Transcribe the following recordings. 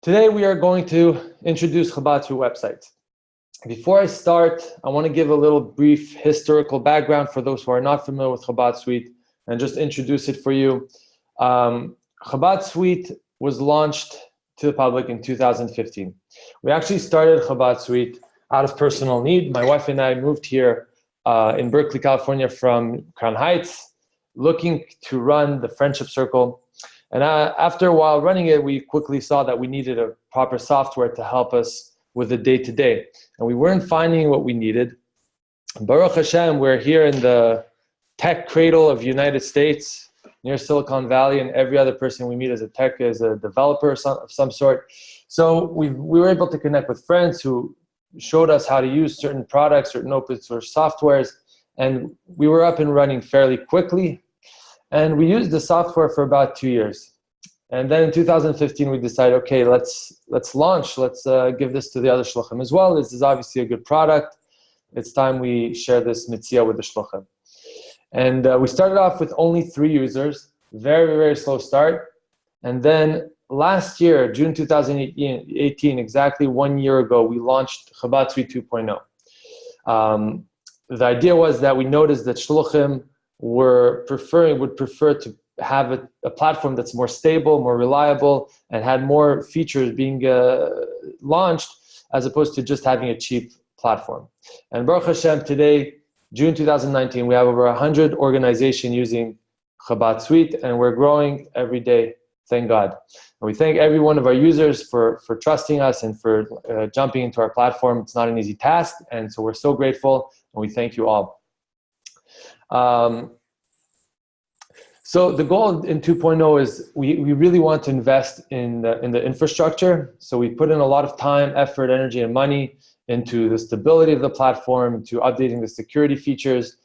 Today we are going to introduce Chabad Suite website. Before I start, I want to give a little brief historical background for those who are not familiar with Chabad Suite and just introduce it for you. Chabad Suite was launched to the public in 2015. We actually started Chabad Suite out of personal need. My wife and I moved here in Berkeley, California from Crown Heights, looking to run the Friendship Circle. And after a while running it, we quickly saw that we needed a proper software to help us with the day-to-day. And we weren't finding what we needed. Baruch Hashem, we're here in the tech cradle of the United States, near Silicon Valley, and every other person we meet as a developer of some sort. So we were able to connect with friends who showed us how to use certain products, certain open source softwares, and we were up and running fairly quickly. And we used the software for about 2 years. And then in 2015, we decided, okay, let's launch. Let's give this to the other shluchim as well. This is obviously a good product. It's time we share this mitzvah with the shluchim. And we started off with only 3 users, very, very slow start. And then last year, June 2018, exactly 1 year ago, we launched Chabad Suite 2.0. The idea was that we noticed that shluchim would prefer to have a platform that's more stable, more reliable, and had more features being launched as opposed to just having a cheap platform. And Baruch Hashem, today, June 2019, we have over 100 organizations using Chabad Suite, and we're growing every day, thank God. And we thank every one of our users for trusting us and for jumping into our platform. It's not an easy task, and so we're so grateful, and we thank you all. So the goal in 2.0 is we really want to invest in the infrastructure. So we put in a lot of time, effort, energy, and money into the stability of the platform, to updating the security features,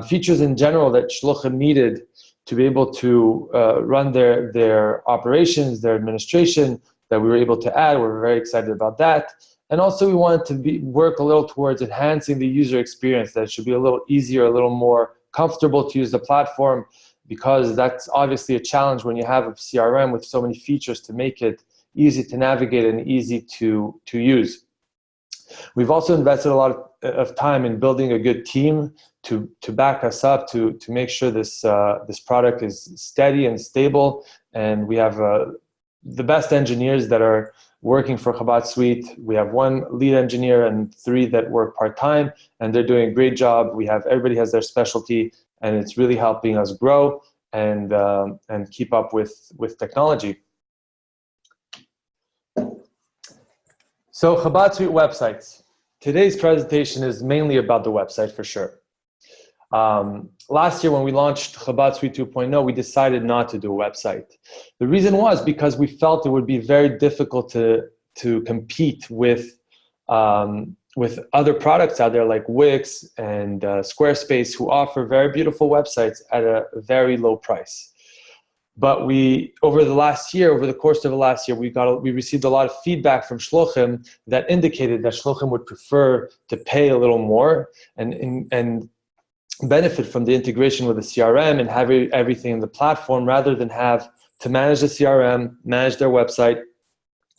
features in general that shluchim needed to be able to run their operations, their administration, that we were able to add. We're very excited about that. And also we wanted to work a little towards enhancing the user experience, that it should be a little easier, a little more comfortable to use the platform, because that's obviously a challenge when you have a CRM with so many features to make it easy to navigate and easy to use. We've also invested a lot of time in building a good team to back us up, to make sure this product is steady and stable. And we have the best engineers that are working for Chabad Suite. We have 1 lead engineer and 3 that work part-time, and they're doing a great job. Everybody has their specialty, and it's really helping us grow and keep up with technology. So Chabad Suite websites. Today's presentation is mainly about the website for sure. Last year when we launched Chabad Suite 2.0, we decided not to do a website. The reason was because we felt it would be very difficult to compete with other products out there like Wix and Squarespace, who offer very beautiful websites at a very low price. But over the course of the last year, we received a lot of feedback from shluchim that indicated that shluchim would prefer to pay a little more and benefit from the integration with the CRM and have everything in the platform, rather than have to manage the CRM, manage their website,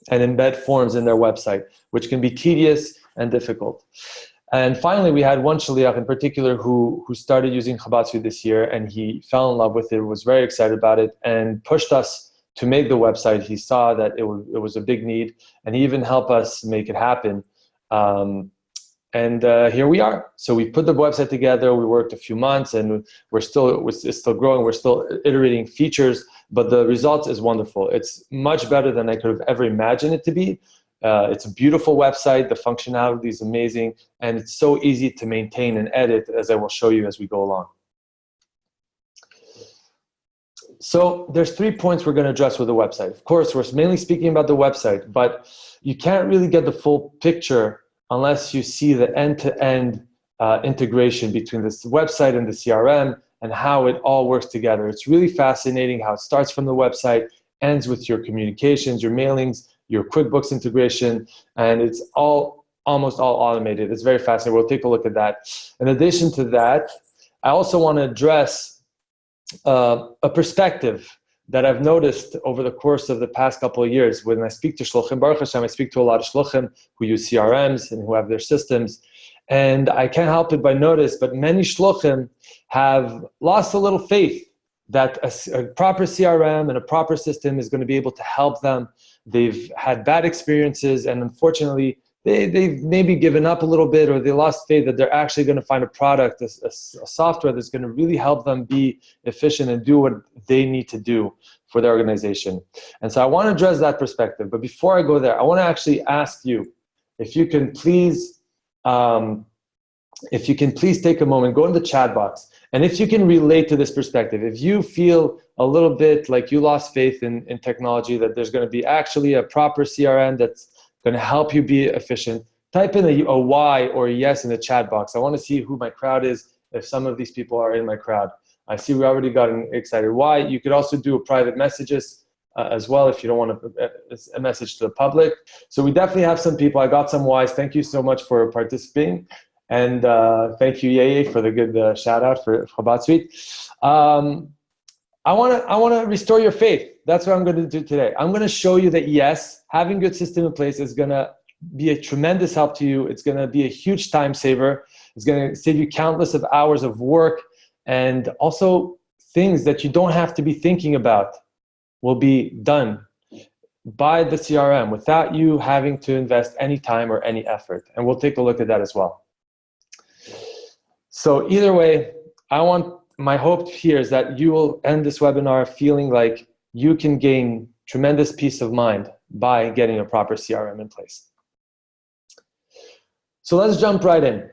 and embed forms in their website, which can be tedious and difficult. And finally, we had one shaliach in particular who started using Chabad Suite this year, and he fell in love with it, was very excited about it, and pushed us to make the website. He saw that it was a big need, and he even helped us make it happen. And here we are. So we put the website together. We worked a few months, and it's still growing. We're still iterating features, but the result is wonderful. It's much better than I could have ever imagined it to be. It's a beautiful website. The functionality is amazing, and it's so easy to maintain and edit, as I will show you as we go along. So there's 3 points we're going to address with the website. Of course, we're mainly speaking about the website, but you can't really get the full picture unless you see the end-to-end integration between this website and the CRM and how it all works together. It's really fascinating how it starts from the website, ends with your communications, your mailings, your QuickBooks integration, and it's almost all automated. It's very fascinating. We'll take a look at that. In addition to that, I also want to address a perspective that I've noticed over the course of the past couple of years. When I speak to shluchim, Baruch Hashem, I speak to a lot of shluchim who use CRMs and who have their systems. And I can't help it but notice, but many shluchim have lost a little faith that a proper CRM and a proper system is going to be able to help them. They've had bad experiences, and unfortunately, they've maybe given up a little bit, or they lost faith that they're actually going to find a product, a software that's going to really help them be efficient and do what they need to do for their organization. And so I want to address that perspective. But before I go there, I want to actually ask you if you can please take a moment, go in the chat box, and if you can relate to this perspective, if you feel a little bit like you lost faith in technology, that there's going to be actually a proper CRM that's going to help you be efficient, type in a Y or a yes in the chat box. I want to see who my crowd is, if some of these people are in my crowd. I see we already got an excited Y. You could also do private messages as well if you don't want a message to the public. So we definitely have some people. I got some Ys. Thank you so much for participating. And thank you, Yeye, for the good shout out for Chabad Suite. I want to restore your faith. That's what I'm going to do today. I'm going to show you that yes, having good system in place is going to be a tremendous help to you. It's going to be a huge time saver. It's going to save you countless of hours of work, and also things that you don't have to be thinking about will be done by the CRM without you having to invest any time or any effort. And we'll take a look at that as well. So either way, my hope here is that you will end this webinar feeling like you can gain tremendous peace of mind by getting a proper CRM in place. So let's jump right in.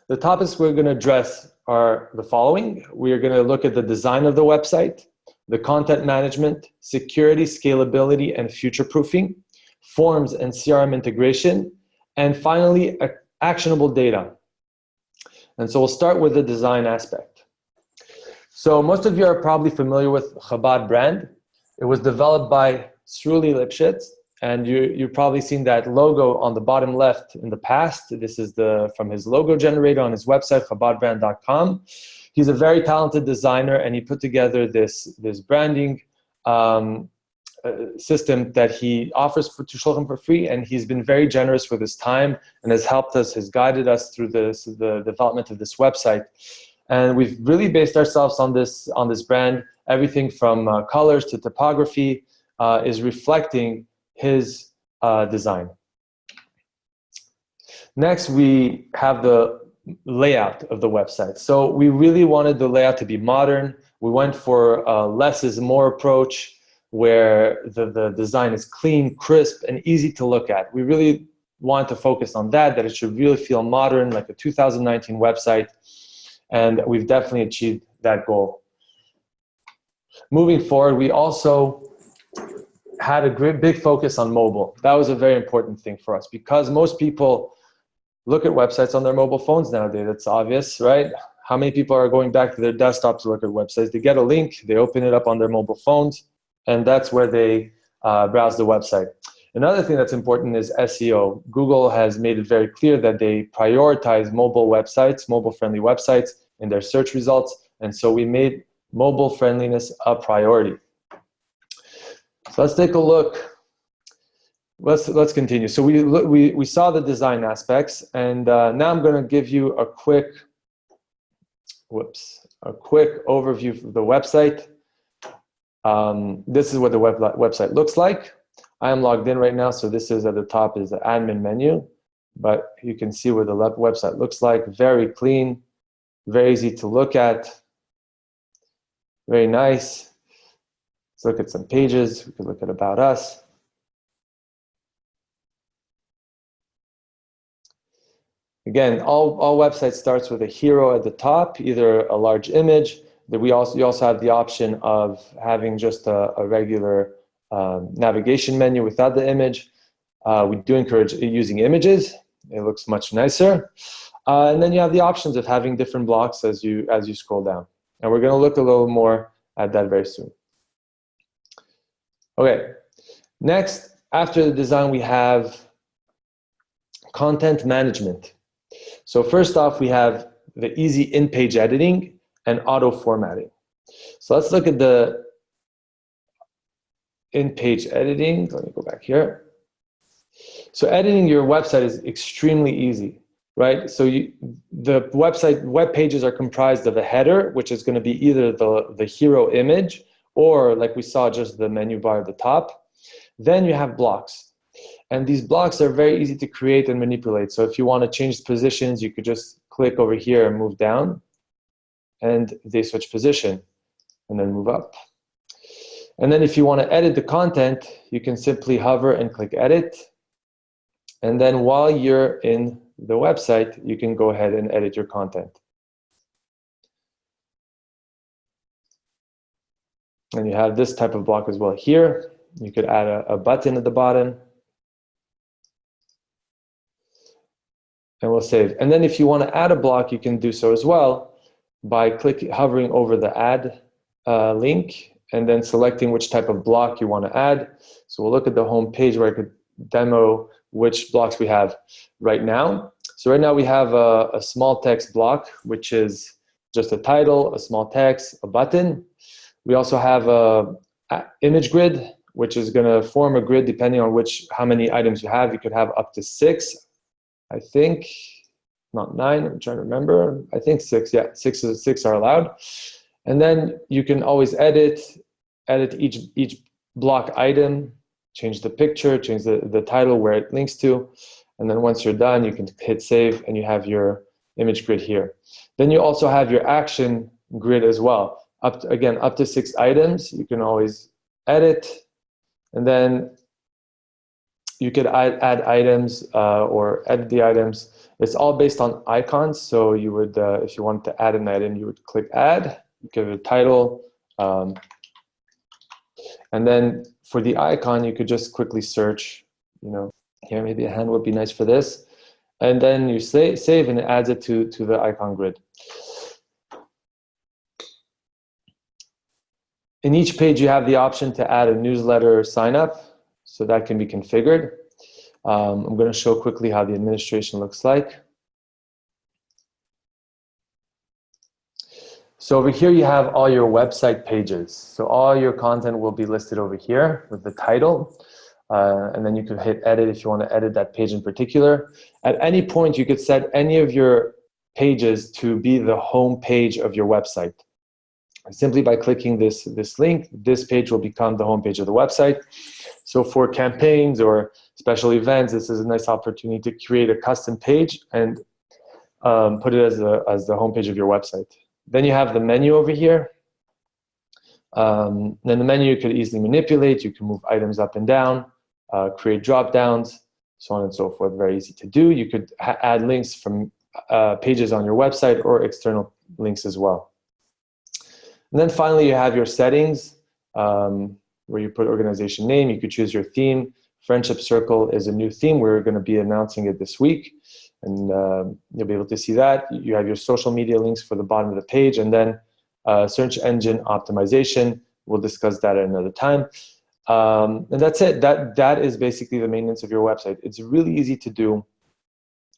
The topics we're going to address are the following. We are going to look at the design of the website, the content management, security, scalability, and future-proofing, forms and CRM integration, and finally, actionable data. And so we'll start with the design aspect. So most of you are probably familiar with Chabad brand. It was developed by Sruli Lipschitz, and you've probably seen that logo on the bottom left in the past. This is from his logo generator on his website, chabadbrand.com. He's a very talented designer, and he put together this branding system that he offers to Shulchan for free, and he's been very generous with his time and has helped us, has guided us through the development of this website. And we've really based ourselves on this brand. Everything from colors to typography is reflecting his design. Next, we have the layout of the website. So we really wanted the layout to be modern. We went for a less is more approach, where the design is clean, crisp, and easy to look at. We really want to focus on that it should really feel modern, like a 2019 website. And we've definitely achieved that goal. Moving forward, we also had a big focus on mobile. That was a very important thing for us because most people look at websites on their mobile phones nowadays. It's obvious, right? How many people are going back to their desktop to look at websites? They get a link, they open it up on their mobile phones, and that's where they browse the website. Another thing that's important is SEO. Google has made it very clear that they prioritize mobile websites, mobile-friendly websites in their search results, and so we made mobile friendliness a priority. So let's take a look. Let's continue. So we saw the design aspects, and now I'm going to give you a quick overview of the website. This is what the website looks like. I am logged in right now, so this is at the top is the admin menu, but you can see what the website looks like. Very clean, very easy to look at, very nice. Let's look at some pages. We could look at About Us. Again, all websites starts with a hero at the top, either a large image. You also have the option of having just a regular navigation menu without the image. We do encourage using images. It looks much nicer. And then you have the options of having different blocks as you scroll down. And we're going to look a little more at that very soon. Okay, next, after the design, we have content management. So first off, we have the easy in-page editing and auto formatting. So let's look at the in-page editing. Let me go back here. So editing your website is extremely easy, right? So the web pages are comprised of a header, which is going to be either the hero image or, like we saw, just the menu bar at the top. Then you have blocks. And these blocks are very easy to create and manipulate. So if you want to change positions, you could just click over here and move down, and they switch position, and then move up. And then if you want to edit the content, you can simply hover and click edit. And then while you're in the website, you can go ahead and edit your content. And you have this type of block as well here. You could add a button at the bottom. And we'll save. And then if you want to add a block, you can do so as well by hovering over the add link and then selecting which type of block you want to add. So we'll look at the home page where I could demo which blocks we have right now. So right now we have a small text block, which is just a title, a small text, a button. We also have a image grid, which is going to form a grid depending on how many items you have. You could have up to 6, I think, not 9. I'm trying to remember. I think 6. Yeah, 6 are allowed. And then you can always edit each block item, change the picture, change the title where it links to. And then once you're done, you can hit save and you have your image grid here. Then you also have your action grid as well. Up to 6 items, you can always edit. And then you could add items or edit the items. It's all based on icons. So you would, if you wanted to add an item, you would click add, give it a title. And then for the icon, you could just quickly search, here, maybe a hand would be nice for this. And then you save and it adds it to the icon grid. In each page, you have the option to add a newsletter sign up. So that can be configured. I'm going to show quickly how the administration looks like. So over here, you have all your website pages. So all your content will be listed over here with the title. And then you can hit edit if you want to edit that page in particular. At any point, you could set any of your pages to be the home page of your website. Simply by clicking this link, this page will become the home page of the website. So for campaigns or special events, this is a nice opportunity to create a custom page and put it as the home page of your website. Then you have the menu over here. Then the menu you could easily manipulate. You can move items up and down, create drop downs, so on and so forth. Very easy to do. You could add links from pages on your website or external links as well. And then finally, you have your settings where you put organization name. You could choose your theme. Friendship Circle is a new theme. We're going to be announcing it this week. And you'll be able to see that. You have your social media links for the bottom of the page. And then search engine optimization. We'll discuss that at another time. And that's it. That is basically the maintenance of your website. It's really easy to do,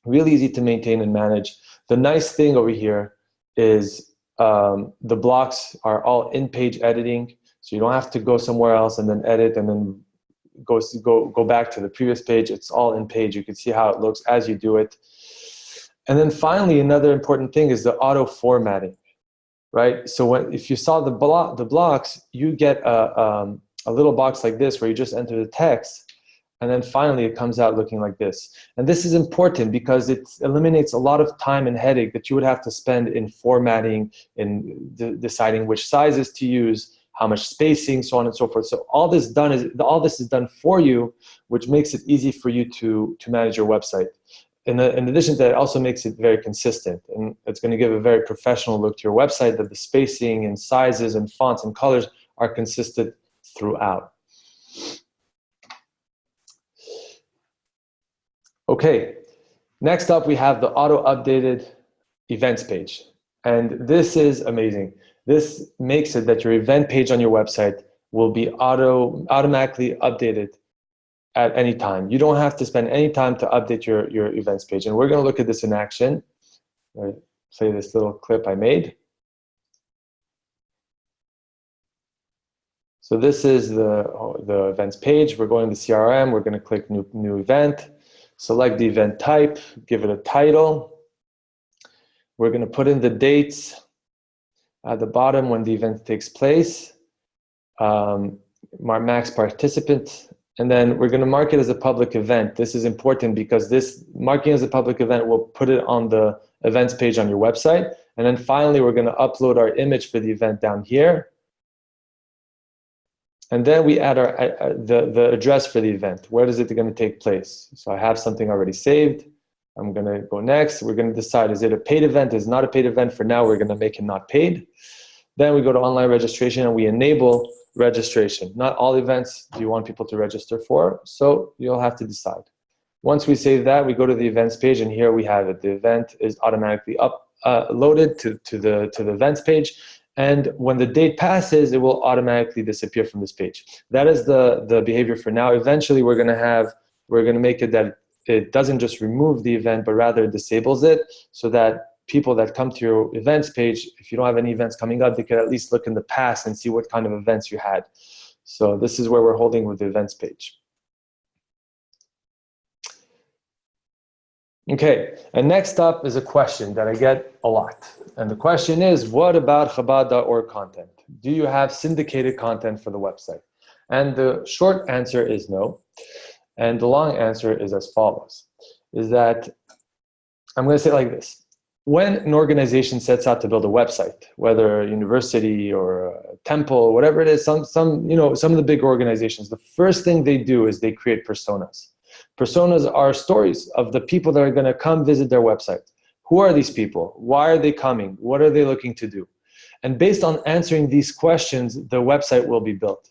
really easy to maintain and manage. The nice thing over here is the blocks are all in-page editing, so you don't have to go somewhere else and then edit and then go back to the previous page. It's all in-page. You can see how it looks as you do it. And then finally, another important thing is the auto formatting, right? So if you saw the blocks, you get a little box like this where you just enter the text. And then finally, it comes out looking like this. And this is important because it eliminates a lot of time and headache that you would have to spend in formatting, in deciding which sizes to use, how much spacing, so on and so forth. So all this is done for you, which makes it easy for you to manage your website. In addition to that, it also makes it very consistent. And it's going to give a very professional look to your website, that the spacing and sizes and fonts and colors are consistent throughout. Okay, next up we have the auto-updated events page. And this is amazing. This makes it that your event page on your website will be automatically updated at any time. You don't have to spend any time to update your events page. And we're going to look at this in action. I'll play this little clip I made. So this is the events page. We're going to CRM. We're going to click new event, select the event type, give it a title. We're going to put in the dates at the bottom when the event takes place, max participant, and then we're going to mark it as a public event. This is important because this marking as a public event will put it on the events page on your website. And then finally, we're going to upload our image for the event down here. And then we add the address for the event. Where is it going to take place? So I have something already saved. I'm going to go next. We're going to decide, is it a paid event? Is it not a paid event? For now, we're going to make it not paid. Then we go to online registration and we enable registration. Not all events do you want people to register for, so you'll have to decide. Once we save that, we go to the events page, and here we have it. The event is automatically loaded to the events page. And when the date passes, it will automatically disappear from this page. That is the behavior for now. Eventually, we're going to make it that it doesn't just remove the event, but rather it disables it, so that people that come to your events page, if you don't have any events coming up, they can at least look in the past and see what kind of events you had. So this is where we're holding with the events page. Okay, and next up is a question that I get a lot. And the question is, what about Chabad.org content? Do you have syndicated content for the website? And the short answer is no. And the long answer is as follows, is that I'm going to say it like this. When an organization sets out to build a website, whether a university or a temple, whatever it is, some of the big organizations, the first thing they do is they create personas. Personas are stories of the people that are going to come visit their website. Who are these people? Why are they coming? What are they looking to do? And based on answering these questions, the website will be built.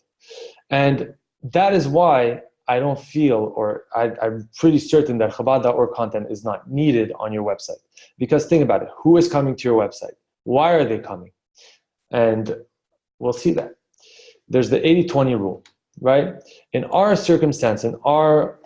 And that is why I don't feel, or I'm pretty certain that Chabad.org content is not needed on your website. Because think about it, who is coming to your website? Why are they coming? And we'll see that. There's the 80-20 rule, right? In our circumstance, in our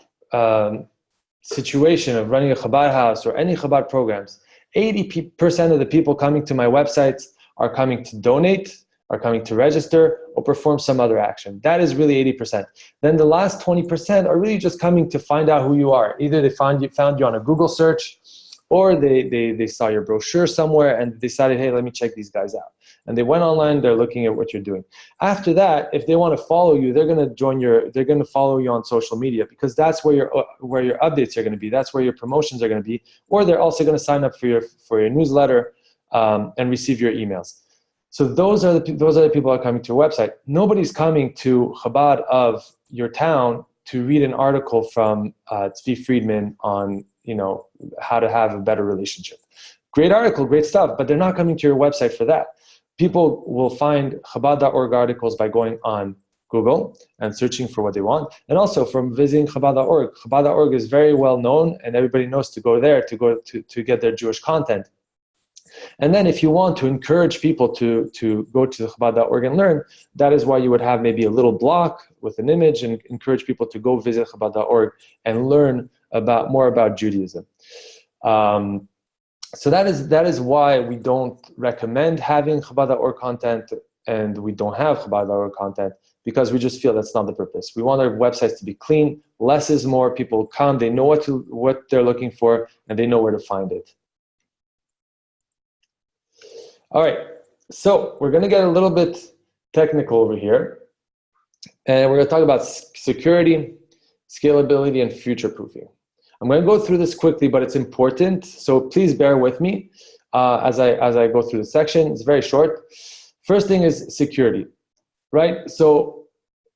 situation of running a Chabad house or any Chabad programs, 80% of the people coming to my websites are coming to donate, are coming to register, or perform some other action. That is really 80%. Then the last 20% are really just coming to find out who you are. Either they found you on a Google search, or they saw your brochure somewhere and decided, hey, let me check these guys out. And they went online, they're looking at what you're doing. After that, if they want to follow you, they're going to follow you on social media, because that's where your updates are going to be. That's where your promotions are going to be. Or they're also going to sign up for your newsletter and receive your emails. So those are the people that are coming to your website. Nobody's coming to Chabad of your town to read an article from Tzvi Friedman on how to have a better relationship. Great article, great stuff, but they're not coming to your website for that. People will find Chabad.org articles by going on Google and searching for what they want, and also from visiting Chabad.org. Chabad.org is very well known, and everybody knows to go there to get their Jewish content. And then if you want to encourage people to go to Chabad.org and learn, that is why you would have maybe a little block with an image and encourage people to go visit Chabad.org and learn more about Judaism. So that is why we don't recommend having Chabad.org content, and we don't have Chabad.org content, because we just feel that's not the purpose. We want our websites to be clean. Less is more. People come, they know what they're looking for, and they know where to find it. All right, so we're going to get a little bit technical over here, and we're going to talk about security, scalability, and future-proofing. I'm going to go through this quickly, but it's important, so please bear with me as I go through the section. It's very short. First thing is security, right? So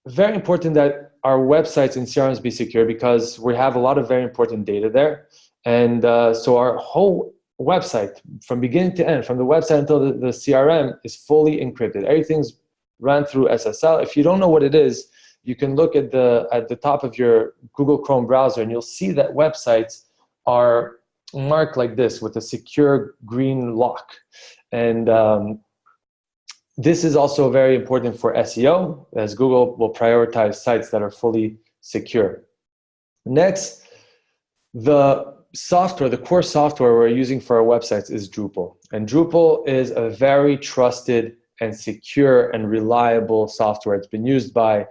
very important that our websites and CRMs be secure, because we have a lot of very important data there, and so our whole website, from beginning to end, from the website until the CRM, is fully encrypted. Everything's run through SSL. If you don't know what it is, you can look at the top of your Google Chrome browser, and you'll see that websites are marked like this with a secure green lock. And this is also very important for SEO, as Google will prioritize sites that are fully secure. Next, the core software we're using for our websites is Drupal. And Drupal is a very trusted and secure and reliable software. It's been used by,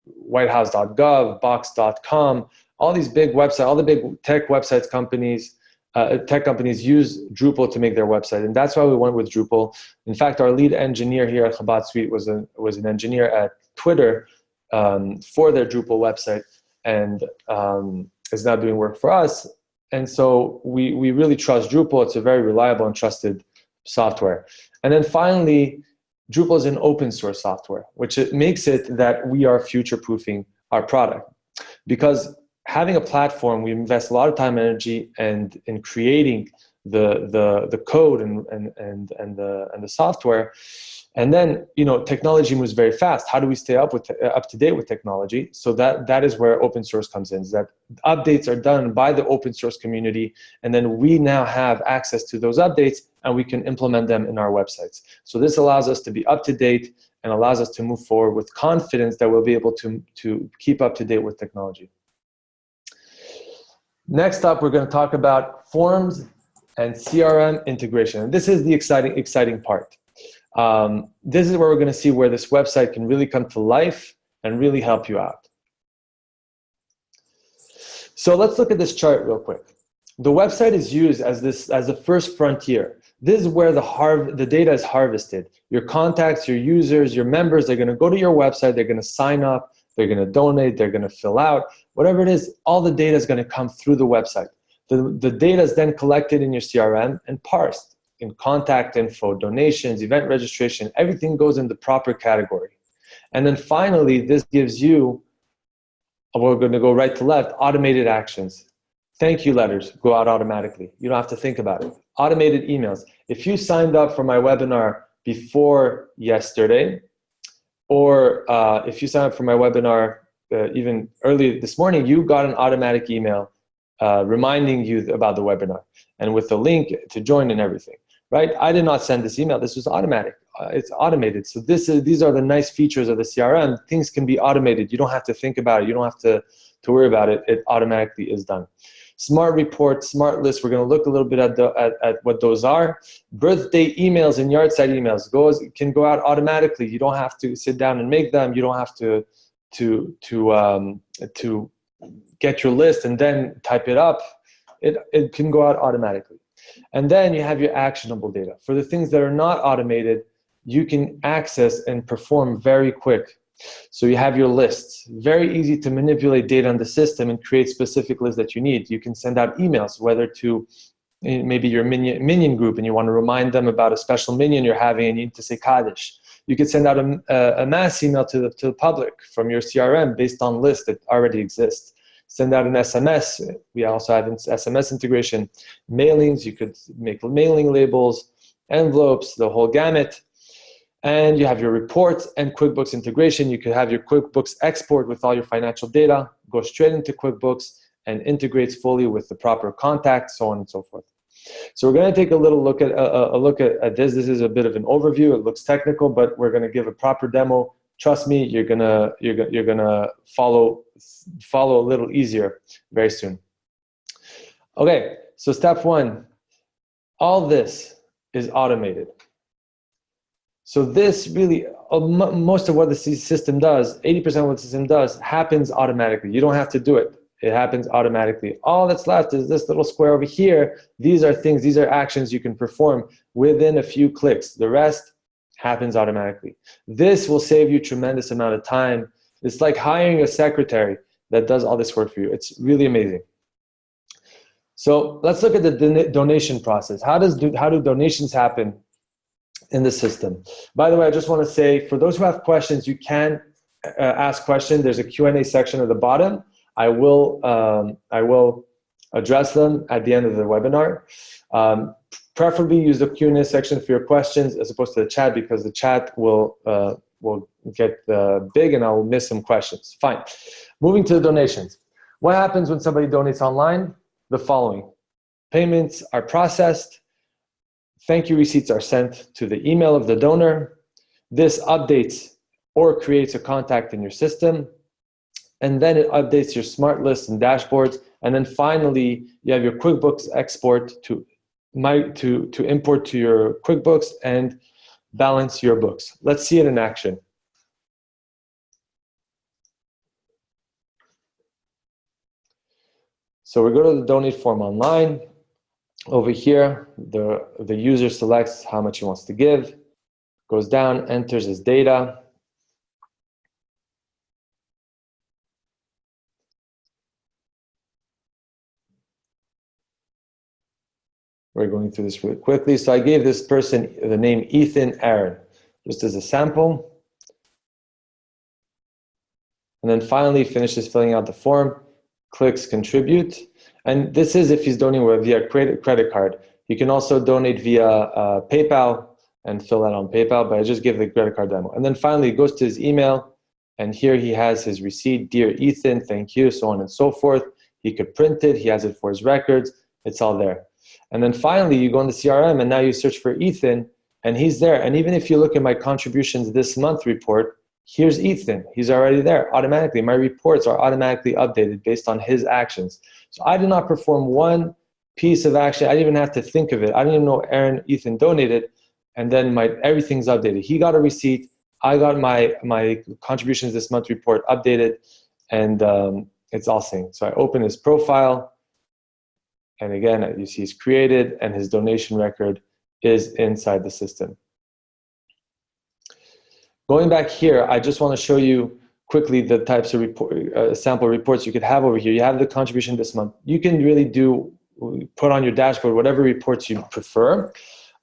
whitehouse.gov, box.com, all these big websites, all the big tech websites companies, tech companies use Drupal to make their website, and that's why we went with Drupal. In fact, our lead engineer here at Chabad Suite was an engineer at Twitter for their Drupal website, and is now doing work for us. And so we really trust Drupal. It's a very reliable and trusted software. And then finally, Drupal is an open source software, which it makes it that we are future-proofing our product. Because having a platform, we invest a lot of time and energy and in creating the code and the software. And then, technology moves very fast. How do we stay up to date with technology? So that is where open source comes in, is that updates are done by the open source community, and then we now have access to those updates and we can implement them in our websites. So this allows us to be up to date and allows us to move forward with confidence that we'll be able to keep up to date with technology. Next up, we're going to talk about forms and CRM integration. And this is the exciting part. This is where we're going to see where this website can really come to life and really help you out. So let's look at this chart real quick. The website is used as the first frontier. This is where the data is harvested. Your contacts, your users, your members, they're going to go to your website, they're going to sign up, they're going to donate, they're going to fill out, whatever it is, all the data is going to come through the website. The data is then collected in your CRM and parsed in contact info, donations, event registration, everything goes in the proper category. And then finally, this gives you, we're going to go right to left, automated actions. Thank you letters go out automatically. You don't have to think about it. Automated emails. If you signed up for my webinar before yesterday, or if you signed up for my webinar even early this morning, you got an automatic email reminding you about the webinar and with the link to join and everything, right? I did not send this email. This was automatic. It's automated. So these are the nice features of the CRM. Things can be automated. You don't have to think about it. You don't have to worry about it. It automatically is done. Smart reports, smart lists. We're going to look a little bit at what those are. Birthday emails and yard site emails can go out automatically. You don't have to sit down and make them. You don't have to get your list and then type it up. It can go out automatically. And then you have your actionable data. For the things that are not automated, you can access and perform very quick. So you have your lists. Very easy to manipulate data in the system and create specific lists that you need. You can send out emails, whether to maybe your minion group and you want to remind them about a special minion you're having and you need to say Kaddish. You could send out a mass email to the public from your CRM based on lists that already exist. Send out an SMS. We also have SMS integration. Mailings, you could make mailing labels, envelopes, the whole gamut. And you have your reports and QuickBooks integration. You could have your QuickBooks export with all your financial data, go straight into QuickBooks and integrates fully with the proper contacts, so on and so forth. So we're going to take a little look at this. This is a bit of an overview. It looks technical, but we're going to give a proper demo. Trust me, you're gonna follow a little easier very soon. Okay, so step one, all this is automated. So this really, most of what the system does, 80% of what the system does, happens automatically. You don't have to do it. It happens automatically. All that's left is this little square over here. These are things, these are actions you can perform within a few clicks. The rest happens automatically. This will save you a tremendous amount of time. It's like hiring a secretary that does all this work for you. It's really amazing. So let's look at the donation process. How do donations happen in the system? By the way, I just want to say, for those who have questions, you can ask questions. There's a Q&A section at the bottom. I will address them at the end of the webinar. Preferably use the Q&A section for your questions as opposed to the chat, because the chat will get big and I'll miss some questions. Fine. Moving to the donations. What happens when somebody donates online? The following. Payments are processed. Thank you receipts are sent to the email of the donor. This updates or creates a contact in your system. And then it updates your smart lists and dashboards. And then finally, you have your QuickBooks export to import to your QuickBooks, and balance your books. Let's see it in action. So we go to the donate form online. Over here, the user selects how much he wants to give, goes down, enters his data. We're going through this really quickly. So I gave this person the name Ethan Aaron, just as a sample. And then finally finishes filling out the form, clicks contribute. And this is if he's donating via credit card. You can also donate via PayPal and fill that on PayPal, but I just give the credit card demo. And then finally, it goes to his email, and here he has his receipt, dear Ethan, thank you, so on and so forth. He could print it, he has it for his records, it's all there. And then finally, you go in the CRM, and now you search for Ethan, and he's there. And even if you look at my contributions this month report, here's Ethan, he's already there automatically. My reports are automatically updated based on his actions. So I did not perform one piece of action. I didn't even have to think of it. I didn't even know Ethan donated, and then everything's updated. He got a receipt, I got my contributions this month report updated, and it's all synced. So I open his profile, and again, you see he's created, and his donation record is inside the system. Going back here, I just want to show you quickly the types of sample reports you could have over here. You have the contribution this month. You can really put on your dashboard whatever reports you prefer,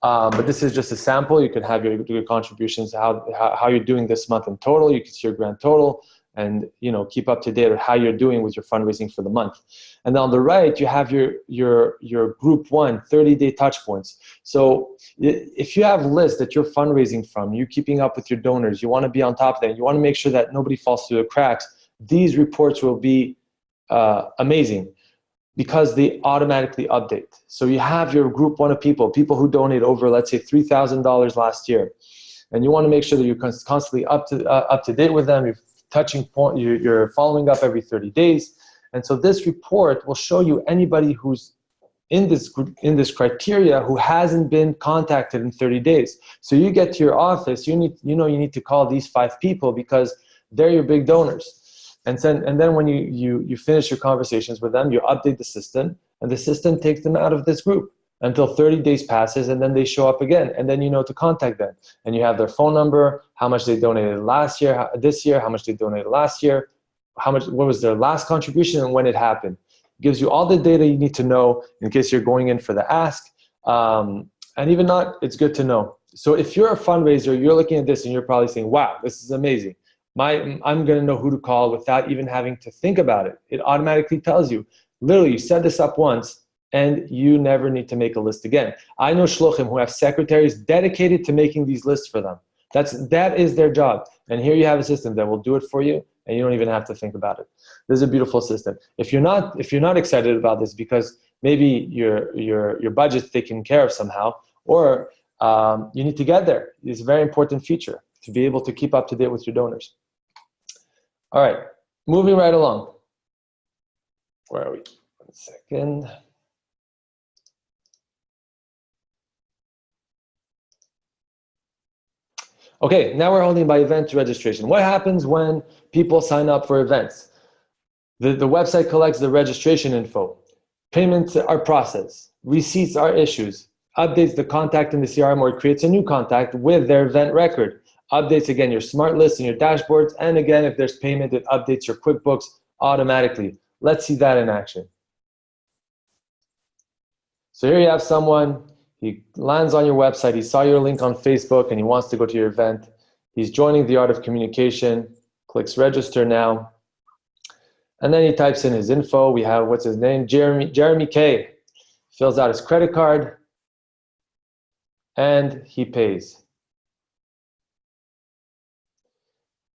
but this is just a sample. You can have your contributions, how you're doing this month in total. You can see your grand total, and keep up to date with how you're doing with your fundraising for the month. And then on the right, you have your group 1 30-day touch points. So if you have lists that you're fundraising from, you're keeping up with your donors, you want to be on top of that, you want to make sure that nobody falls through the cracks, these reports will be amazing because they automatically update. So you have your group 1 of people who donate over, let's say, $3,000 last year, and you want to make sure that you're constantly up to date with them. You're following up every 30 days. And so this report will show you anybody who's in this criteria who hasn't been contacted in 30 days. So you get to your office, you need to call these 5 people because they're your big donors. And then when you finish your conversations with them, you update the system, and the system takes them out of this group until 30 days passes, and then they show up again, and then you know to contact them. And you have their phone number, how much they donated this year, how much they donated last year, what was their last contribution, and when it happened. It gives you all the data you need to know in case you're going in for the ask. And even not, it's good to know. So if you're a fundraiser, you're looking at this and you're probably saying, wow, this is amazing. I'm going to know who to call without even having to think about it. It automatically tells you. Literally, you set this up once, and you never need to make a list again. I know shluchim who have secretaries dedicated to making these lists for them. That is their job. And here you have a system that will do it for you, and you don't even have to think about it. This is a beautiful system. If you're not excited about this because maybe your budget's taken care of somehow, or you need to get there, it's a very important feature to be able to keep up to date with your donors. All right, moving right along. Where are we? 1 second. Okay, now we're holding by event registration. What happens when people sign up for events? The website collects the registration info. Payments are processed. Receipts are issued. Updates the contact in the CRM, or creates a new contact with their event record. Updates again your smart lists and your dashboards. And again, if there's payment, it updates your QuickBooks automatically. Let's see that in action. So here you have someone. He lands on your website, he saw your link on Facebook, and he wants to go to your event. He's joining the Art of Communication, clicks register now. And then he types in his info. We have, what's his name? Jeremy K. Fills out his credit card, and he pays.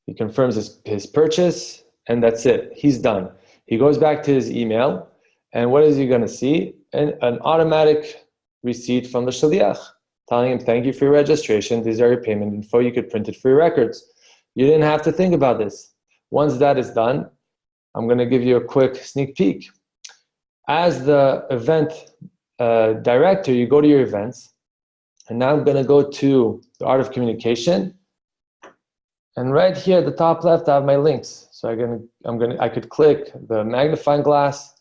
He confirms his purchase, and that's it. He's done. He goes back to his email, and what is he going to see? An automatic receipt from the shaliach telling him, thank you for your registration. These are your payment info. You could print it for your records. You didn't have to think about this. Once that is done, I'm going to give you a quick sneak peek. As the event director, you go to your events, And now I'm going to go to the art of communication. And right here at the top left, I have my links. So I could click the magnifying glass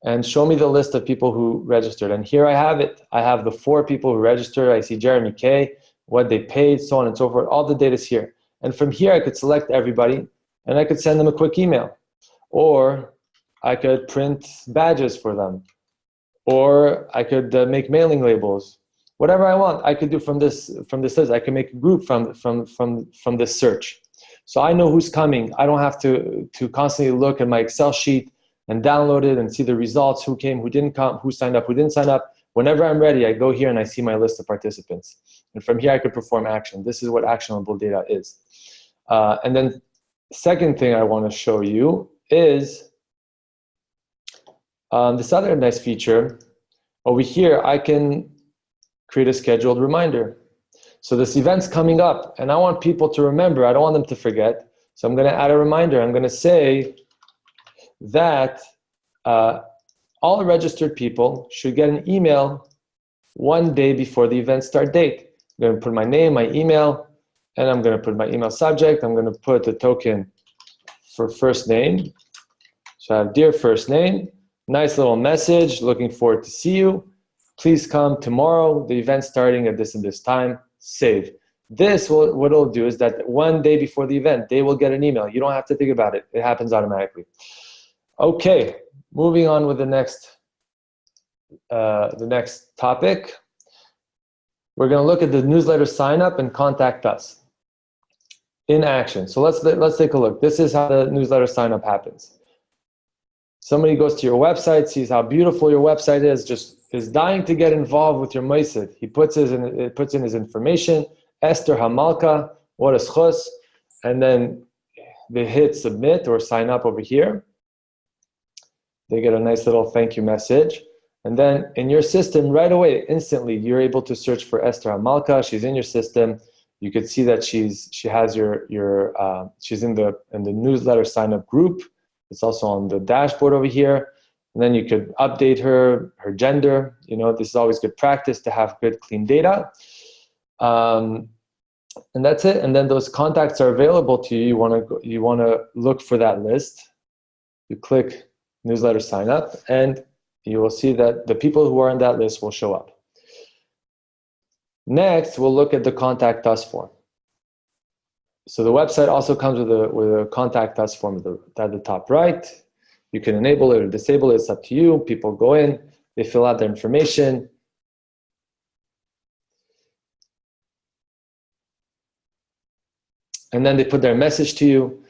and show me the list of people who registered. And here I have it. I have the 4 people who registered. I see Jeremy K, what they paid, so on and so forth. All the data's here. And from here, I could select everybody, and I could send them a quick email. Or I could print badges for them. Or I could make mailing labels. Whatever I want, I could do from this list. I can make a group from this search. So I know who's coming. I don't have to constantly look at my Excel sheet and download it and see the results, who came, who didn't come, who signed up, who didn't sign up. Whenever I'm ready, I go here and I see my list of participants. And from here, I could perform action. This is what actionable data is. And then second thing I want to show you is this other nice feature. Over here, I can create a scheduled reminder. So this event's coming up, and I want people to remember. I don't want them to forget. So I'm going to add a reminder. I'm going to say that all registered people should get an email 1 day before the event start date. I'm going to put my name, my email, and I'm going to put my email subject. I'm going to put the token for first name. So I have dear first name, nice little message, looking forward to see you. Please come tomorrow, the event's starting at this and this time, save. This, what it'll do is that 1 day before the event, they will get an email. You don't have to think about it. It happens automatically. Okay, moving on with the next topic. We're going to look at the newsletter sign up and contact us in action. So let's take a look. This is how the newsletter sign up happens. Somebody goes to your website, sees how beautiful your website is dying to get involved with your maisid. He puts in his information, Esther Hamalka, what is chus, and then they hit submit or sign up over here. They get a nice little thank you message. And then in your system, right away, instantly, you're able to search for Esther Hamalka. She's in your system. You could see that she's in the newsletter sign up group. It's also on the dashboard over here. And then you could update her gender. You know, this is always good practice to have good, clean data. And that's it. And then those contacts are available to you. You want to look for that list. You click newsletter sign up, and you will see that the people who are on that list will show up. Next, we'll look at the contact us form. So the website also comes with a contact us form at the top right. You can enable it or disable it, it's up to you. People go in, they fill out their information. And then they put their message to you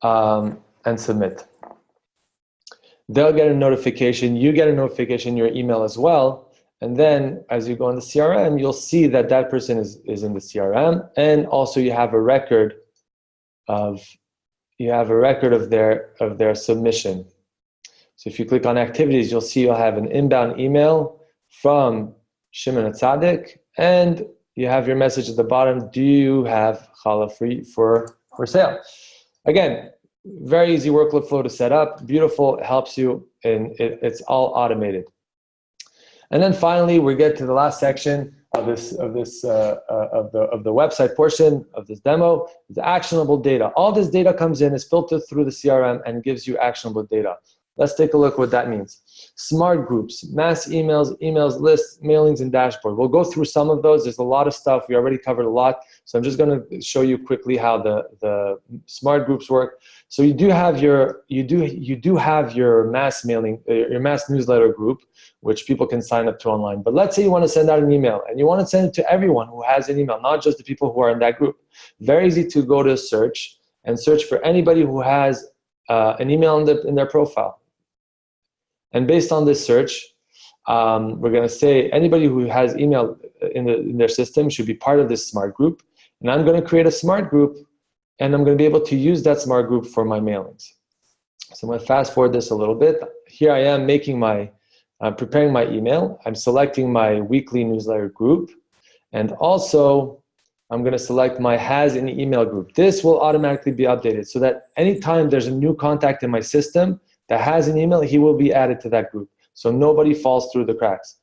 and submit. They'll get a notification, you get a notification in your email as well. And then as you go in the CRM, you'll see that that person is in the CRM, and also you have a record of their submission. So if you click on activities, you'll see you'll have an inbound email from Shimon Atzadik, and you have your message at the bottom. Do you have challah for sale? Again, very easy workflow flow to set up. Beautiful, it helps you, and it's all automated. And then finally, we get to the last section of the website portion of this demo, the actionable data. All this data comes in, is filtered through the CRM, and gives you actionable data. Let's take a look what that means. Smart groups, mass emails, lists, mailings, and dashboard. We'll go through some of those. There's a lot of stuff. We already covered a lot. So I'm just going to show you quickly how the smart groups work. So you do have your mass mailing, your mass newsletter group, which people can sign up to online. But let's say you want to send out an email, and you want to send it to everyone who has an email, not just the people who are in that group. Very easy to go to search and search for anybody who has an email in their profile. And based on this search, we're going to say anybody who has email in their system should be part of this smart group. And I'm going to create a smart group, and I'm going to be able to use that smart group for my mailings. So I'm going to fast forward this a little bit. Here I am preparing my email. I'm selecting my weekly newsletter group. And also, I'm going to select my has an email group. This will automatically be updated so that anytime there's a new contact in my system that has an email, he will be added to that group. So nobody falls through the cracks.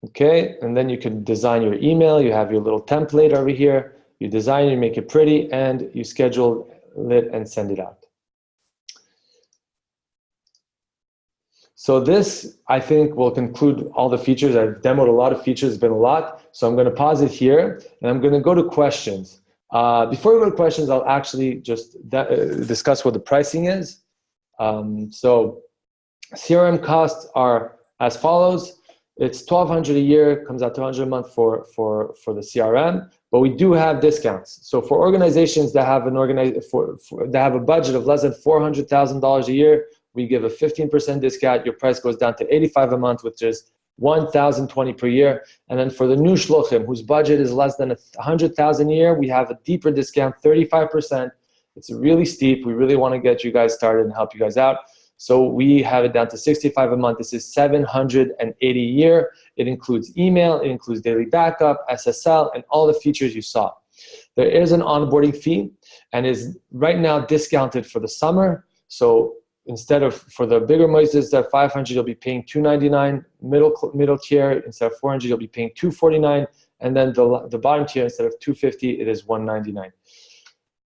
Okay, and then you can design your email. You have your little template over here. You design it, you make it pretty, and you schedule it and send it out. So this, I think, will conclude all the features. I've demoed a lot of features, it's been a lot. So I'm going to pause it here, and I'm going to go to questions. Before we go to questions, I'll actually just discuss what the pricing is. So CRM costs are as follows. It's $1,200 a year, comes out to $100 a month for the CRM, but we do have discounts. So for organizations that have that have a budget of less than $400,000 a year, we give a 15% discount. Your price goes down to $85 a month, which is $1,020 per year. And then for the new shluchim, whose budget is less than $100,000 a year, we have a deeper discount, 35%. It's really steep. We really want to get you guys started and help you guys out. So we have it down to $65 a month. This is $780 a year. It includes email, it includes daily backup, SSL, and all the features you saw. There is an onboarding fee and is right now discounted for the summer. So instead of, for the bigger moises, that $500, you'll be paying $299. Middle tier, instead of $400, you'll be paying $249. And then the bottom tier, instead of $250, it is $199.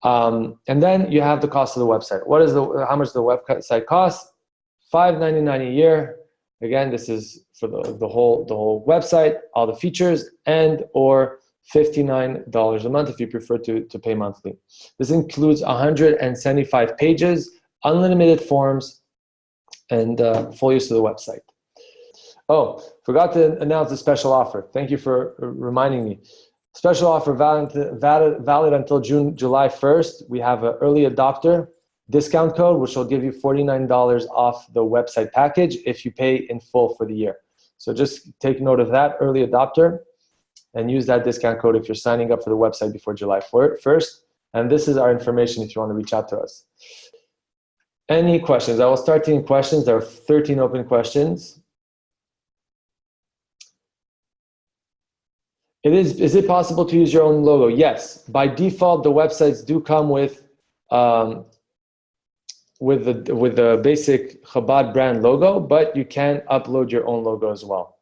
And then you have the cost of the website. How much the website costs? $599 a year. Again, this is for the whole website, all the features, and or $59 a month if you prefer to pay monthly. This includes 175 pages, unlimited forms, and full use of the website. Oh, forgot to announce the special offer. Thank you for reminding me. Special offer valid until July 1st. We have an early adopter discount code, which will give you $49 off the website package if you pay in full for the year. So just take note of that, early adopter, and use that discount code if you're signing up for the website before July 1st. And this is our information if you want to reach out to us. Any questions? I will start taking questions. There are 13 open questions. Is it possible to use your own logo? Yes. By default, the websites do come with the basic Chabad brand logo, but you can upload your own logo as well.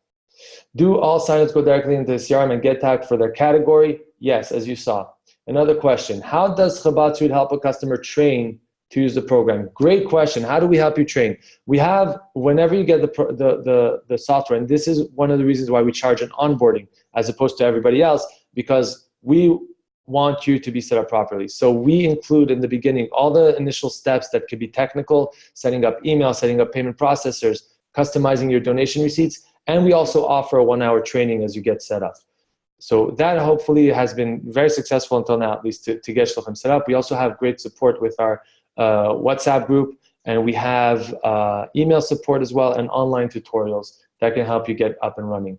Do all signups go directly into the CRM and get tagged for their category? Yes, as you saw. Another question, how does Chabad Suite help a customer train to use the program? Great question. How do we help you train? We have, whenever you get the software, and this is one of the reasons why we charge an onboarding as opposed to everybody else, because we want you to be set up properly. So we include in the beginning all the initial steps that could be technical, setting up email, setting up payment processors, customizing your donation receipts, and we also offer a 1-hour training as you get set up. So that hopefully has been very successful until now, at least to get shluchim set up. We also have great support with our WhatsApp group, and we have email support as well and online tutorials that can help you get up and running.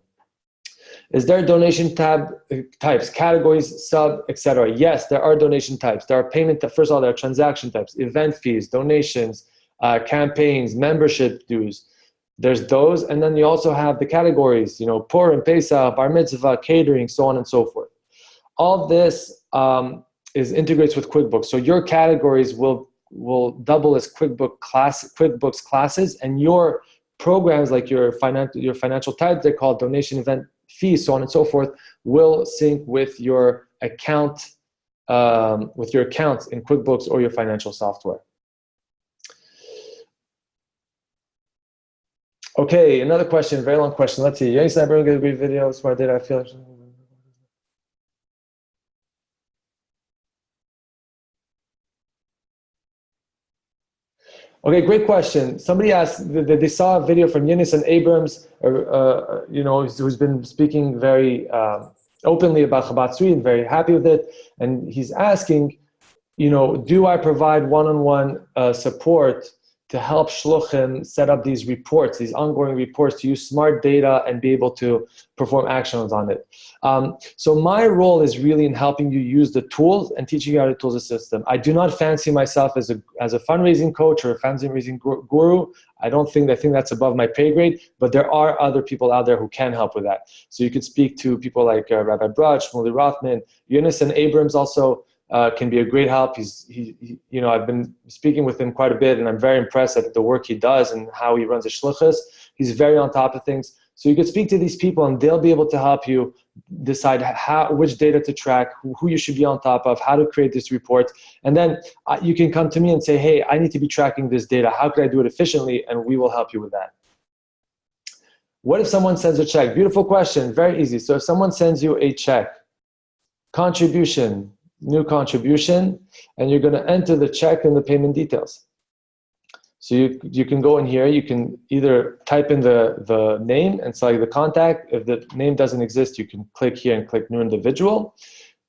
Is there donation types, categories, sub, etc.? Yes, there are donation types. There are first of all, there are transaction types, event fees, donations, campaigns, membership dues. There's those, and then you also have the categories, Purim, Pesach, Bar Mitzvah, catering, so on and so forth. All this integrates with QuickBooks. So your categories will double as QuickBooks classes, and your programs, like your financial types, they're called donation, event fees, so on and so forth, will sync with your account, in QuickBooks or your financial software. Okay, another question, very long question. Let's see. Yes, I bring a great video, smart data, I feel. Okay, great question. Somebody asked that they saw a video from Yunus and Abrams, who's been speaking very openly about Chabad Suite and very happy with it. And he's asking, do I provide one-on-one support to help shluchim set up these reports, these ongoing reports, to use smart data and be able to perform actions on it. So my role is really in helping you use the tools and teaching you how to tools the system. I do not fancy myself as a fundraising coach or a fundraising guru. I think that's above my pay grade, but there are other people out there who can help with that. So you could speak to people like Rabbi Brach, Shmuley Rothman, Yunus and Abrams also can be a great help. I've been speaking with him quite a bit, and I'm very impressed at the work he does and how he runs his shluchas. He's very on top of things. So you could speak to these people and they'll be able to help you decide which data to track, who you should be on top of, how to create this report. And then you can come to me and say, hey, I need to be tracking this data. How could I do it efficiently? And we will help you with that. What if someone sends a check? Beautiful question, very easy. So if someone sends you a check, contribution, new contribution, and you're gonna enter the check and the payment details. So you can go in here, you can either type in the name and select the contact. If the name doesn't exist, you can click here and click new individual,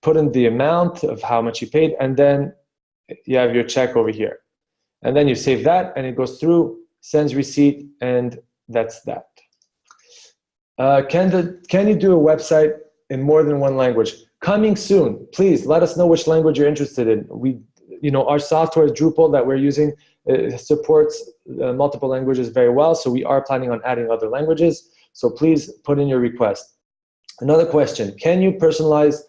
put in the amount of how much you paid, and then you have your check over here. And then you save that and it goes through, sends receipt, and that's that. Can you do a website in more than one language? Coming soon. Please let us know which language you're interested in. Our software, Drupal, that we're using, supports multiple languages very well, so we are planning on adding other languages. So please put in your request. Another question, can you personalize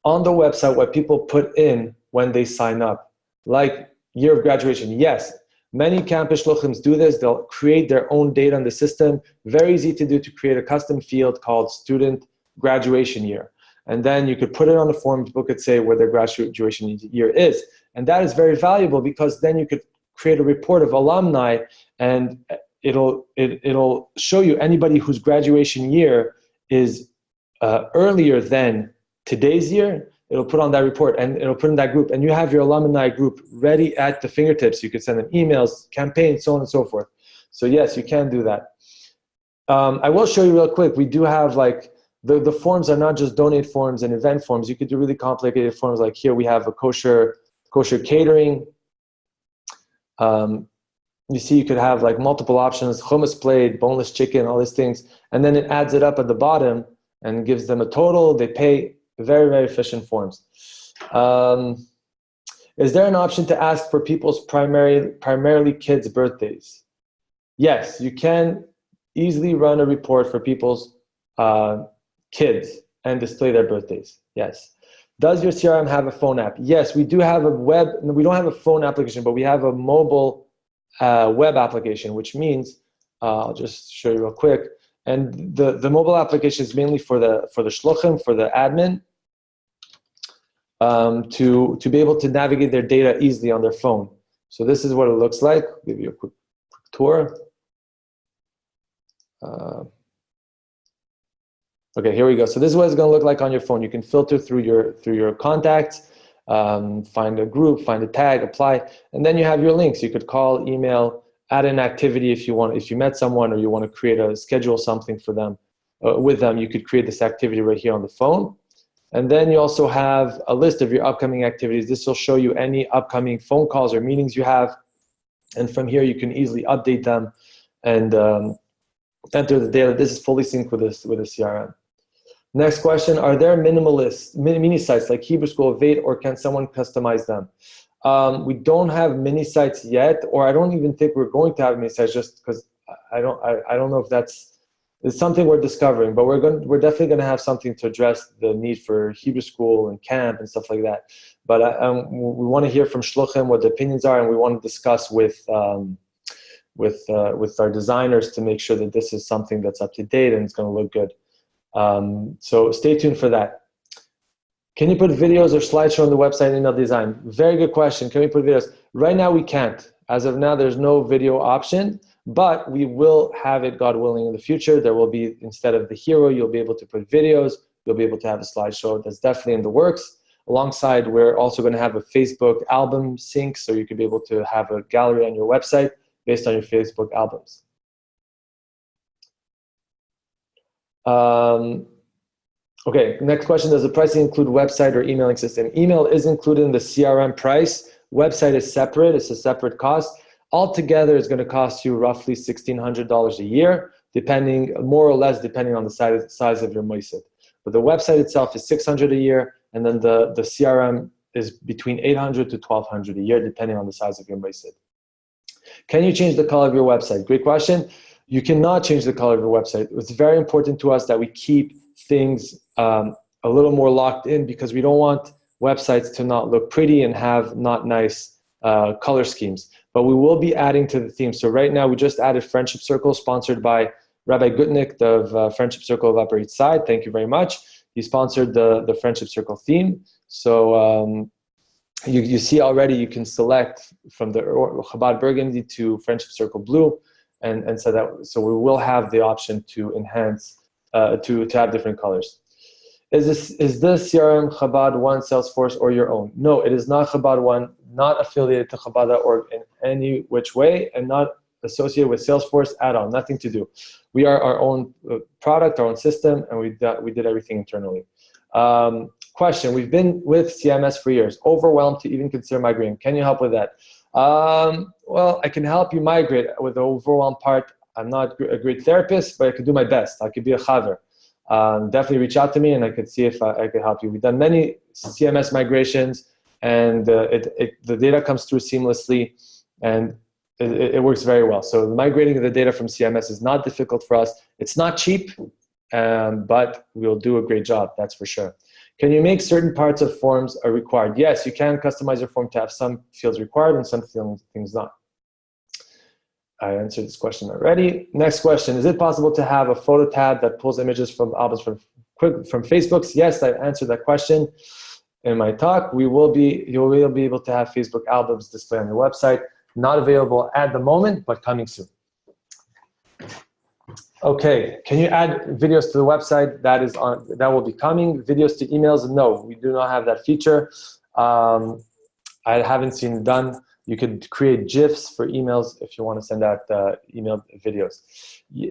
on the website what people put in when they sign up? Like year of graduation, yes. Many campus shluchims do this. They'll create their own data in the system. Very easy to do, to create a custom field called student graduation year. And then you could put it on the form, people could say where their graduation year is. And that is very valuable because then you could create a report of alumni and it'll show you anybody whose graduation year is earlier than today's year. It'll put on that report and it'll put in that group, and you have your alumni group ready at the fingertips. You could send them emails, campaigns, so on and so forth. So yes, you can do that. I will show you real quick. We do have like, the forms are not just donate forms and event forms. You could do really complicated forms. Like here we have a kosher catering. You see, you could have like multiple options, hummus plate, boneless chicken, all these things. And then it adds it up at the bottom and gives them a total. They pay. Very, very efficient forms. Is there an option to ask for people's primarily kids' birthdays? Yes, you can easily run a report for people's kids and display their birthdays. Yes. Does your CRM have a phone app? Yes, we do have a web. We don't have a phone application, but we have a mobile web application, which means I'll just show you real quick. And the mobile application is mainly for the shluchim, for the admin, to be able to navigate their data easily on their phone. So this is what it looks like. I'll give you a quick tour. Okay, here we go. So this is what it's going to look like on your phone. You can filter through your contacts, find a group, find a tag, apply, and then you have your links. You could call, email, add an activity if you want. If you met someone or you want to schedule something for them, with them, you could create this activity right here on the phone. And then you also have a list of your upcoming activities. This will show you any upcoming phone calls or meetings you have. And from here, you can easily update them and enter the data. This is fully synced with a CRM. Next question, are there minimalist mini sites like Hebrew School, Vate, or can someone customize them? We don't have mini sites yet, or I don't even think we're going to have mini sites, just because I don't know if it's something we're discovering, but we're definitely going to have something to address the need for Hebrew School and camp and stuff like that. But we want to hear from shluchim what the opinions are, and we want to discuss with our designers to make sure that this is something that's up to date and it's going to look good. So stay tuned for that. Can you put videos or slideshow on the website email design? Very good question. Can we put videos? Right now we can't. As of now, there's no video option, but we will have it, God willing, in the future. There will be, instead of the hero, you'll be able to put videos. You'll be able to have a slideshow. That's definitely in the works. Alongside, we're also going to have a Facebook album sync, so you could be able to have a gallery on your website based on your Facebook albums. Okay, next question, does the pricing include website or emailing system? Email is included in the CRM price. Website is separate, it's a separate cost. Altogether, it's gonna cost you roughly $1,600 a year, more or less depending on the size of your moisid. But the website itself is $600 a year, and then the CRM is between $800 to $1,200 a year, depending on the size of your moisid. Can you change the color of your website? Great question. You cannot change the color of your website. It's very important to us that we keep things a little more locked in, because we don't want websites to not look pretty and have not nice color schemes. But we will be adding to the theme. So right now we just added Friendship Circle, sponsored by Rabbi Gutnick of Friendship Circle of Upper East Side. Thank you very much. He sponsored the Friendship Circle theme. So you see already you can select from the Chabad Burgundy to Friendship Circle Blue, and so we will have the option to enhance to have different colors. Is this CRM Chabad One, Salesforce, or your own? No, it is not Chabad One, not affiliated to Chabad.org in any which way, and not associated with Salesforce at all. Nothing to do. We are our own product, our own system, and we did everything internally. Question: we've been with CMS for years, overwhelmed to even consider migrating. Can you help with that? Well, I can help you migrate with the overwhelmed part. I'm not a great therapist, but I could do my best. I could be a chaver. Definitely reach out to me, and I could see if I could help you. We've done many CMS migrations, and the data comes through seamlessly, and it works very well. So migrating the data from CMS is not difficult for us. It's not cheap, but we'll do a great job, that's for sure. Can you make certain parts of forms are required? Yes, you can customize your form to have some fields required and some things not. I answered this question already. Next question: is it possible to have a photo tab that pulls images from albums from Facebook? Yes, I answered that question in my talk. You will be able to have Facebook albums displayed on your website. Not available at the moment, but coming soon. Okay, can you add videos to the website? That will be coming. Videos to emails? No, we do not have that feature. I haven't seen it done. You could create GIFs for emails if you want to send out email videos.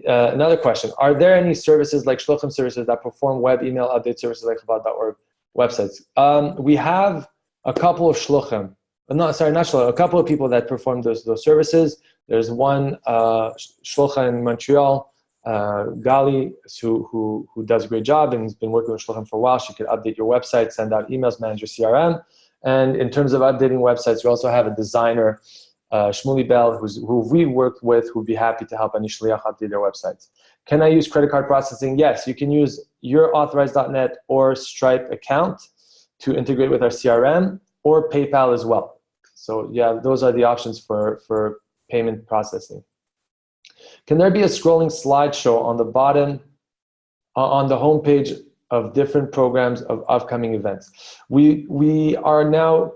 Another question: are there any services like Shluchim services that perform web email update services like Chabad.org websites? We have a couple of Shluchim. No, sorry, not Shluchim. A couple of people that perform those services. There's one Shlucha in Montreal, Gali, who does a great job and has been working with Shluchim for a while. She could update your website, send out emails, manage your CRM. And in terms of updating websites, we also have a designer, Shmuley Bell, who we worked with, who'd be happy to help any shliach update their websites. Can I use credit card processing? Yes, you can use your authorized.net or Stripe account to integrate with our CRM, or PayPal as well. So yeah, those are the options for payment processing. Can there be a scrolling slideshow on the bottom, on the homepage of different programs of upcoming events? We are now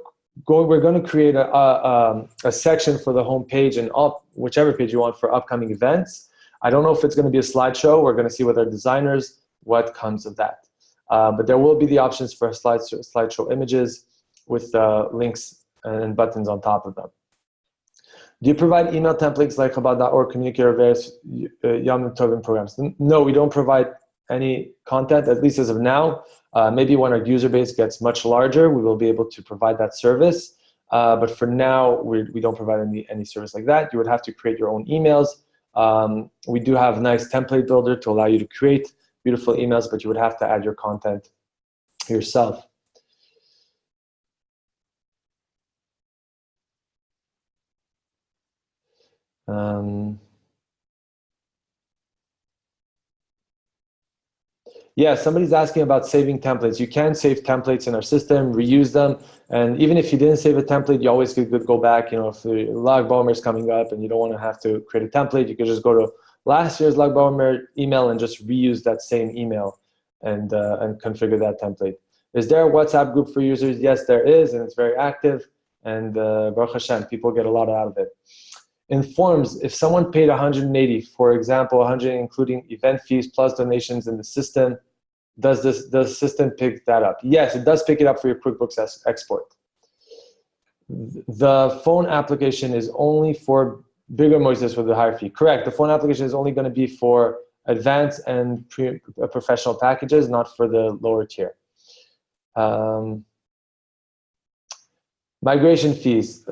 we're going to create a section for the homepage and whichever page you want for upcoming events. I don't know if it's going to be a slideshow. We're going to see with our designers what comes of that. But there will be the options for slideshow images with links and buttons on top of them. Do you provide email templates like Chabad.org, communicator, various Yom Tovim programs? No, we don't provide any content, at least as of now. Maybe when our user base gets much larger, we will be able to provide that service. But for now, we don't provide any service like that. You would have to create your own emails. We do have a nice template builder to allow you to create beautiful emails, but you would have to add your content yourself. Yeah, somebody's asking about saving templates. You can save templates in our system, reuse them, and even if you didn't save a template, you always could go back. You know, if the Lag Bomer is coming up and you don't want to have to create a template, you could just go to last year's Lag Bomer email and just reuse that same email and configure that template. Is there a WhatsApp group for users? Yes, there is, and it's very active. And Baruch Hashem, people get a lot out of it. In forms, if someone paid 180, for example, 100 including event fees plus donations in the system, does the system pick that up? Yes, it does pick it up for your QuickBooks export. The phone application is only for bigger Moises with the higher fee. Correct. The phone application is only going to be for advanced and professional packages, not for the lower tier. Migration fees.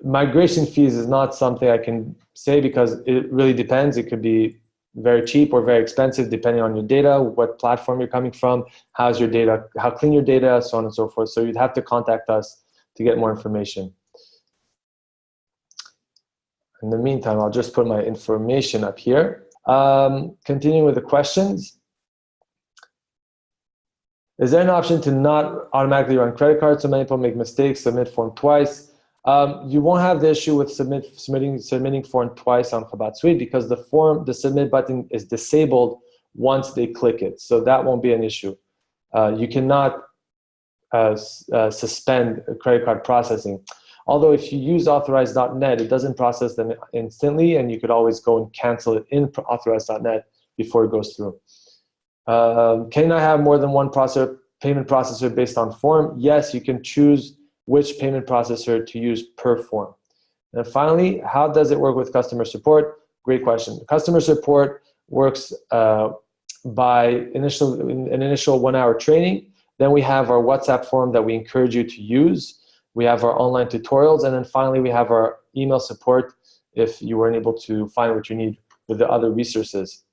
Migration fees is not something I can say because it really depends. It could be very cheap or very expensive depending on your data, what platform you're coming from, how's your data, how clean your data, so on and so forth. So you'd have to contact us to get more information. In the meantime, I'll just put my information up here. Continuing with the questions. Is there an option to not automatically run credit cards? So many people make mistakes, submit form twice. You won't have the issue with submitting form twice on Chabad Suite because the submit button is disabled once they click it. So that won't be an issue. You cannot suspend credit card processing. Although if you use authorize.net, it doesn't process them instantly, and you could always go and cancel it in authorize.net before it goes through. Can I have more than one payment processor based on form? Yes, you can choose which payment processor to use per form. And finally, how does it work with customer support? Great question. Customer support works by an initial 1 hour training. Then we have our WhatsApp forum that we encourage you to use. We have our online tutorials. And then finally, we have our email support if you weren't able to find what you need with the other resources.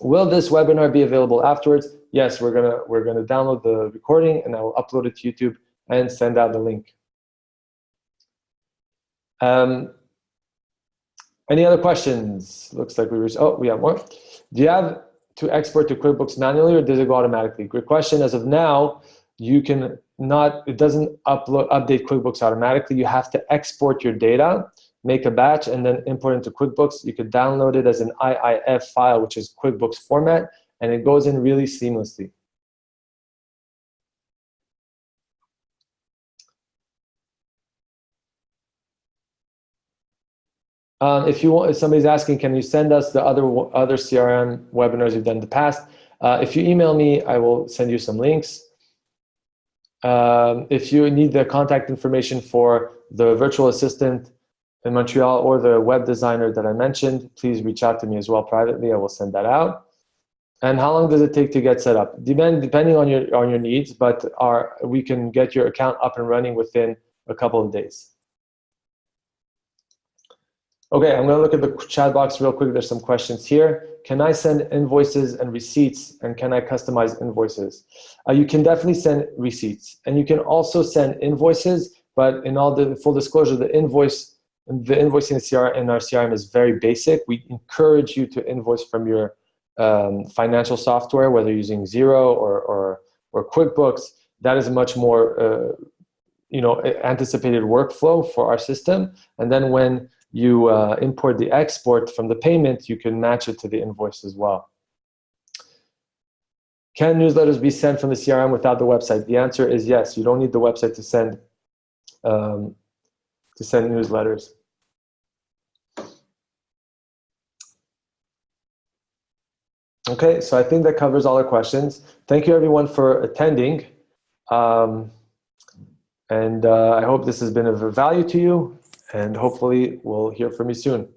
Will this webinar be available afterwards? Yes, we're gonna download the recording and I will upload it to YouTube and send out the link. Any other questions? Looks like we have more. Do you have to export to QuickBooks manually or does it go automatically? Great question. As of now, it doesn't update QuickBooks automatically. You have to export your data, make a batch, and then import into QuickBooks. You could download it as an IIF file, which is QuickBooks format, and it goes in really seamlessly. If somebody's asking, can you send us the other CRM webinars you've done in the past? If you email me, I will send you some links. If you need the contact information for the virtual assistant in Montreal or the web designer that I mentioned, please reach out to me as well privately. I will send that out. And how long does it take to get set up? Depending on your needs, but we can get your account up and running within a couple of days. Okay, I'm gonna look at the chat box real quick. There's some questions here. Can I send invoices and receipts, and can I customize invoices? You can definitely send receipts, and you can also send invoices, but in all the full disclosure, the invoicing in our CRM is very basic. We encourage you to invoice from your financial software, whether using Xero or QuickBooks. That is a much more anticipated workflow for our system. And then when you import the export from the payment, you can match it to the invoice as well. Can newsletters be sent from the CRM without the website? The answer is yes. You don't need the website to send newsletters. Okay, so I think that covers all our questions. Thank you everyone for attending. And I hope this has been of value to you, and hopefully we'll hear from you soon.